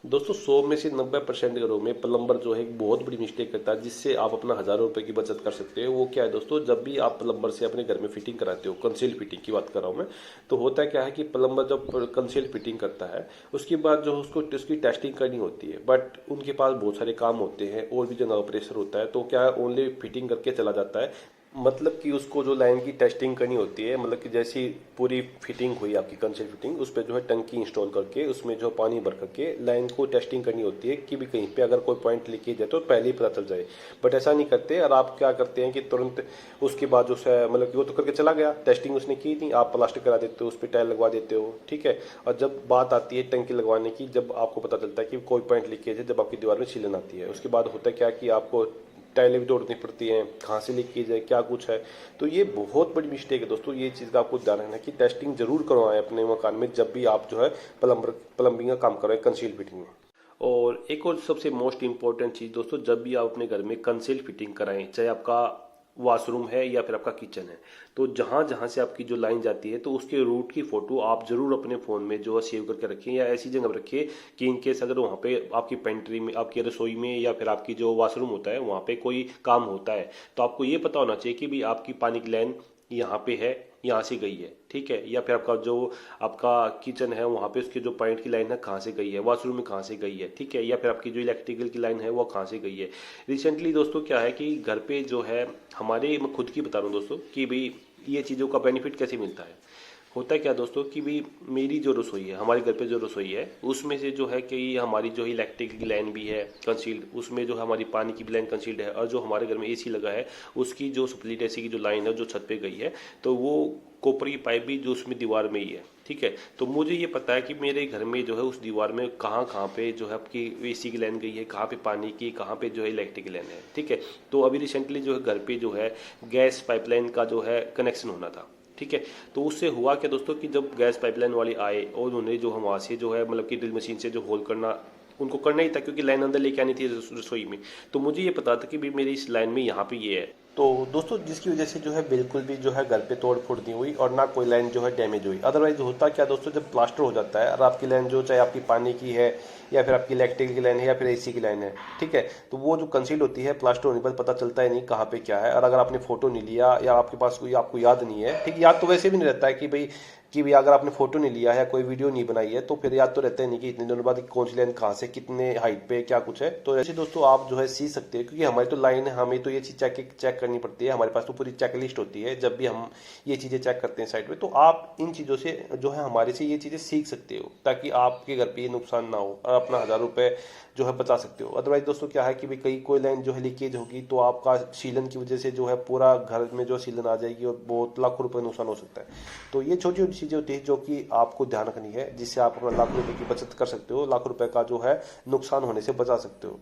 दोस्तों 100 में से 90% घरों में प्लम्बर जो है एक बहुत बड़ी मिस्टेक करता है, जिससे आप अपना हज़ारों रुपए की बचत कर सकते हो। वो क्या है दोस्तों, जब भी आप प्लम्बर से अपने घर में फिटिंग कराते हो, कंसील फिटिंग की बात कर रहा हूँ मैं, तो होता क्या है कि प्लम्बर जब कंसील फिटिंग करता है उसके बाद जो उसको उसकी टेस्टिंग करनी होती है, बट उनके पास बहुत सारे काम होते हैं और भी जगह प्रेशर होता है, तो क्या ओनली फिटिंग करके चला जाता है। मतलब कि उसको जो लाइन की टेस्टिंग करनी होती है, मतलब कि जैसी पूरी फिटिंग हुई आपकी कंसील फिटिंग, उस पर जो है टंकी इंस्टॉल करके उसमें जो पानी भर करके लाइन को टेस्टिंग करनी होती है कि भी कहीं पे अगर कोई पॉइंट लीकेज है तो पहले ही पता चल जाए। बट ऐसा नहीं करते, और आप क्या करते हैं कि तुरंत उसके बाद जो है मतलब कि वो तो करके चला गया, टेस्टिंग उसने की थी, आप प्लास्टिक करा देते हो, उस पर टाइल लगवा देते हो, ठीक है। और जब बात आती है टंकी लगवाने की, जब आपको पता चलता है कि कोई पॉइंट लीकेज है, जब आपकी दीवार में सीलन आती है, उसके बाद होता है क्या कि आपको टाइलें भी तोड़नी पड़ती हैं, कहाँ से लीकेज है क्या कुछ है। तो ये बहुत बड़ी मिस्टेक है दोस्तों, ये चीज़ का आपको ध्यान रखना है कि टेस्टिंग जरूर करवाएं अपने मकान में जब भी आप जो है प्लम्बिंग का काम करें कंसील फिटिंग में। और एक और सबसे मोस्ट इंपॉर्टेंट चीज़ दोस्तों, जब भी आप अपने घर में कंसील फिटिंग कराएं, चाहे आपका वॉशरूम है या फिर आपका किचन है, तो जहां जहां से आपकी जो लाइन जाती है तो उसके रूट की फोटो आप जरूर अपने फ़ोन में जो है सेव करके रखें, या ऐसी जगह रखिए कि इनकेस अगर वहाँ पे आपकी पेंट्री में, आपकी रसोई में या फिर आपकी जो वॉशरूम होता है वहाँ पे कोई काम होता है, तो आपको ये पता होना चाहिए कि भाई आपकी पानी की लाइन यहाँ पे है, यहाँ से गई है, ठीक है। या फिर आपका जो आपका किचन है वहाँ पे उसके जो पॉइंट की लाइन है कहाँ से गई है, वॉशरूम में कहाँ से गई है, ठीक है। या फिर आपकी जो इलेक्ट्रिकल की लाइन है वो कहाँ से गई है। रिसेंटली दोस्तों क्या है कि घर पे जो है हमारे, मैं खुद की बता रहा हूँ दोस्तों कि भाई ये चीज़ों का बेनिफिट कैसे मिलता है। होता है क्या दोस्तों कि भाई मेरी जो रसोई है, हमारे घर पे जो रसोई है, उसमें से जो है कि हमारी जो इलेक्ट्रिक की लाइन भी है कंसील्ड, उसमें जो हमारी पानी की भी लाइन कंसील्ड है, और जो हमारे घर में एसी लगा है उसकी जो स्प्लिट एसी की जो लाइन है जो छत पे गई है, तो वो कॉपर की पाइप भी जो उसमें दीवार में ही है, ठीक है। तो मुझे ये पता है कि मेरे घर में जो है उस दीवार में कहाँ कहाँ पे जो है आपकी एसी की लाइन गई है, कहाँ पे पानी की, कहाँ पे जो है इलेक्ट्रिक की लाइन है, ठीक है। तो अभी रिसेंटली जो है घर पे जो है गैस पाइपलाइन का जो है कनेक्शन होना था, ठीक है। तो उससे हुआ क्या दोस्तों कि जब गैस पाइपलाइन वाले आए और उन्होंने जो हम वहाँ से जो है मतलब कि ड्रिल मशीन से जो होल करना, उनको करना ही था क्योंकि लाइन अंदर लेके आनी थी रसोई में। तो मुझे ये पता था कि भाई मेरी इस लाइन में यहाँ पे ये है, तो दोस्तों जिसकी वजह से जो है बिल्कुल भी जो है घर पे तोड़ फोड़ नहीं हुई और ना कोई लाइन जो है डैमेज हुई। अदरवाइज होता क्या दोस्तों, जब प्लास्टर हो जाता है और आपकी लाइन जो चाहे आपकी पानी की है या फिर आपकी इलेक्ट्रिक की लाइन है या फिर एसी की लाइन है, ठीक है, तो वो जो कंसील होती है प्लास्टर होने पर पता चलता है नहीं कहाँ पे क्या है। और अगर आपने फोटो नहीं लिया या आपके पास कोई आपको याद नहीं है, ठीक, याद तो वैसे भी नहीं रहता है कि भाई अगर आपने फोटो नहीं लिया है, कोई वीडियो नहीं बनाई है, तो फिर याद तो रहता है नहीं कि इतने दिनों बाद कौन सी लाइन कहाँ से कितने हाइट पे क्या कुछ है। तो ऐसे दोस्तों आप जो है सीख सकते हैं, क्योंकि हमारी तो लाइन है, हमें तो ये चीज चेक करनी पड़ती है, हमारे पास तो पूरी चेक लिस्ट होती है जब भी हम ये चीजें चेक करते हैं साइट पे। तो आप इन चीजों से जो है हमारे से ये चीजें सीख सकते हो ताकि आपके घर पे ये नुकसान ना हो और अपना ₹1000 जो है बचा सकते हो। अदरवाइज दोस्तों क्या है कि भाई कहीं कोई लाइन जो है लीकेज होगी तो आपका सीलन की वजह से जो है पूरा घर में जो सीलन आ जाएगी और बहुत लाखों रुपए नुकसान हो सकता है। तो ये छोटी छोटी चीजें होती है जो कि आपको ध्यान रखनी है, जिससे आप अपना लाखों रुपए की बचत कर सकते हो, लाखों रुपए का जो है नुकसान होने से बचा सकते हो।